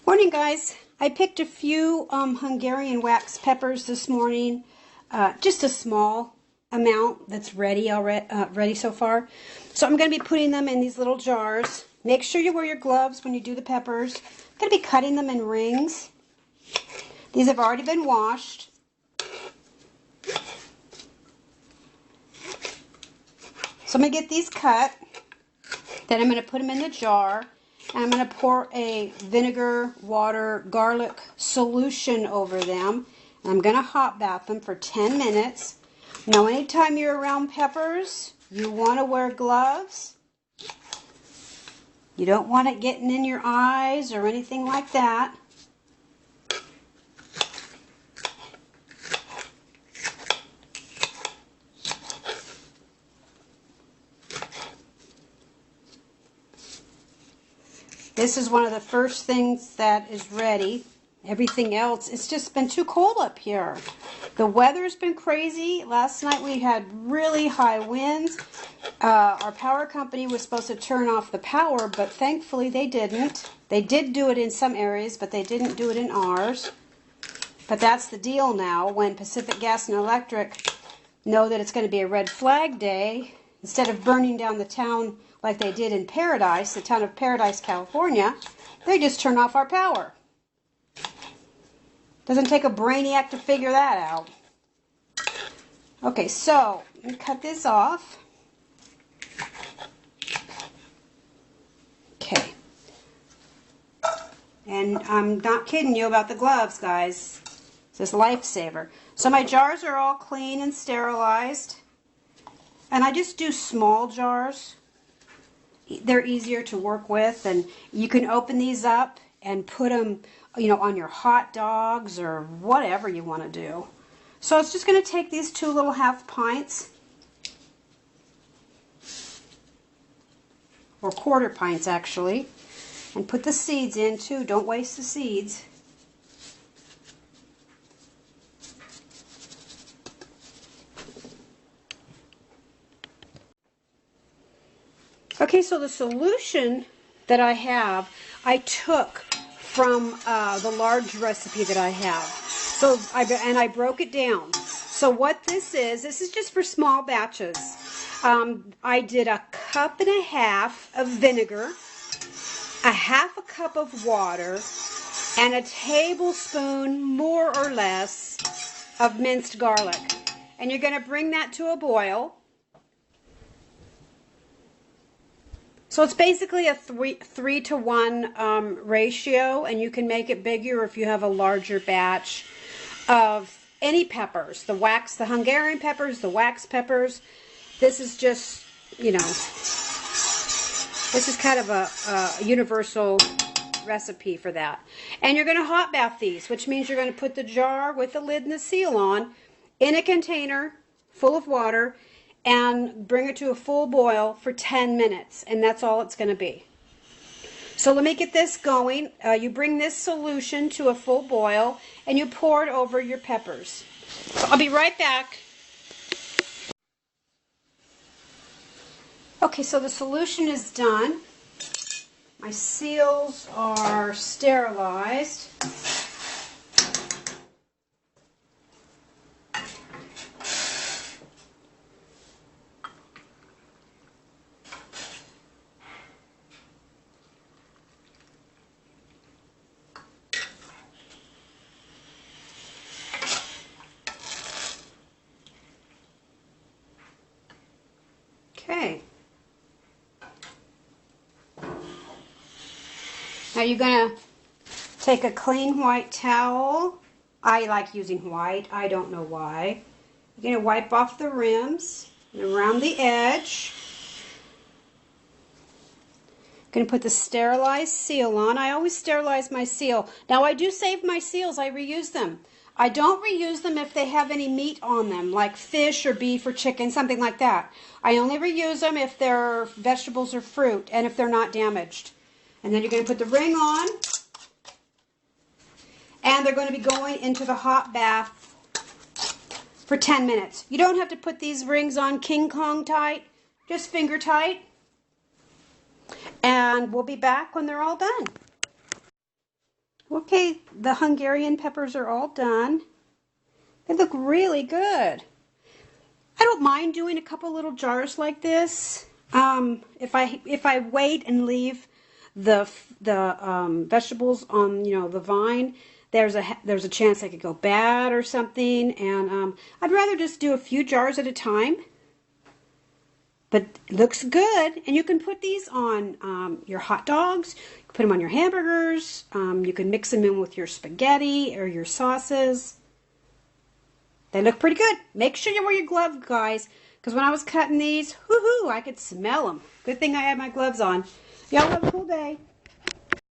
Morning, guys. I picked a few Hungarian wax peppers this morning, just a small amount that's ready already, so far. So I'm going to be putting them in these little jars. Make sure you wear your gloves when you do the peppers. I'm going to be cutting them in rings. These have already been washed. So I'm going to get these cut. Then I'm going to put them in the jar. And I'm going to pour a vinegar, water, garlic solution over them. And I'm going to hot bath them for 10 minutes. Now, anytime you're around peppers, you want to wear gloves. You don't want it getting in your eyes or anything like that. This is one of the first things that is ready. Everything else, it's just been too cold up here. The weather's been crazy. Last night we had really high winds. Our power company was supposed to turn off the power, but thankfully they didn't. They did do it in some areas, but they didn't do it in ours. But that's the deal now. When Pacific Gas and Electric know that it's going to be a red flag day, instead of burning down the town like they did in Paradise, the town of Paradise, California, they just turn off our power. Doesn't take a brainiac to figure that out. Okay, so let me cut this off. Okay. And I'm not kidding you about the gloves, guys. This is lifesaver. So my jars are all clean and sterilized. And I just do small jars. They're easier to work with, and you can open these up and put them, on your hot dogs or whatever you want to do. So it's just going to take these 2 little half pints, or quarter pints actually, and put the seeds in too. Don't waste the seeds. Okay, so the solution that I have, I took from the large recipe that I have. So I broke it down. So what this is just for small batches. I did 1.5 cups of vinegar, 1/2 cup of water, and a tablespoon, more or less, of minced garlic. And you're going to bring that to a boil. So it's basically a 3-to-1 ratio, and you can make it bigger if you have a larger batch of any peppers. The Hungarian peppers, the wax peppers. This is just, this is kind of a universal recipe for that. And you're going to hot bath these, which means you're going to put the jar with the lid and the seal on in a container full of water and bring it to a full boil for 10 minutes, and that's all it's going to be. So let me get this going. You bring this solution to a full boil, and you pour it over your peppers. So I'll be right back. Okay, so the solution is done. My seals are sterilized. Okay. Now you're going to take a clean white towel. I like using white. I don't know why. You're going to wipe off the rims and around the edge. Going to put the sterilized seal on. I always sterilize my seal. Now I do save my seals. I reuse them. I don't reuse them if they have any meat on them, like fish or beef or chicken, something like that. I only reuse them if they're vegetables or fruit and if they're not damaged. And then you're going to put the ring on, and they're going to be going into the hot bath for 10 minutes. You don't have to put these rings on King Kong tight, just finger tight. And we'll be back when they're all done. Okay, the Hungarian peppers are all done. They look really good. I don't mind doing a couple little jars like this. If I wait and leave the vegetables on the vine, there's a chance they could go bad or something, and I'd rather just do a few jars at a time. But it looks good, and you can put these on your hot dogs. You can put them on your hamburgers. You can mix them in with your spaghetti or your sauces. They look pretty good. Make sure you wear your gloves, guys, because when I was cutting these, whoo-hoo, I could smell them. Good thing I had my gloves on. Y'all have a cool day.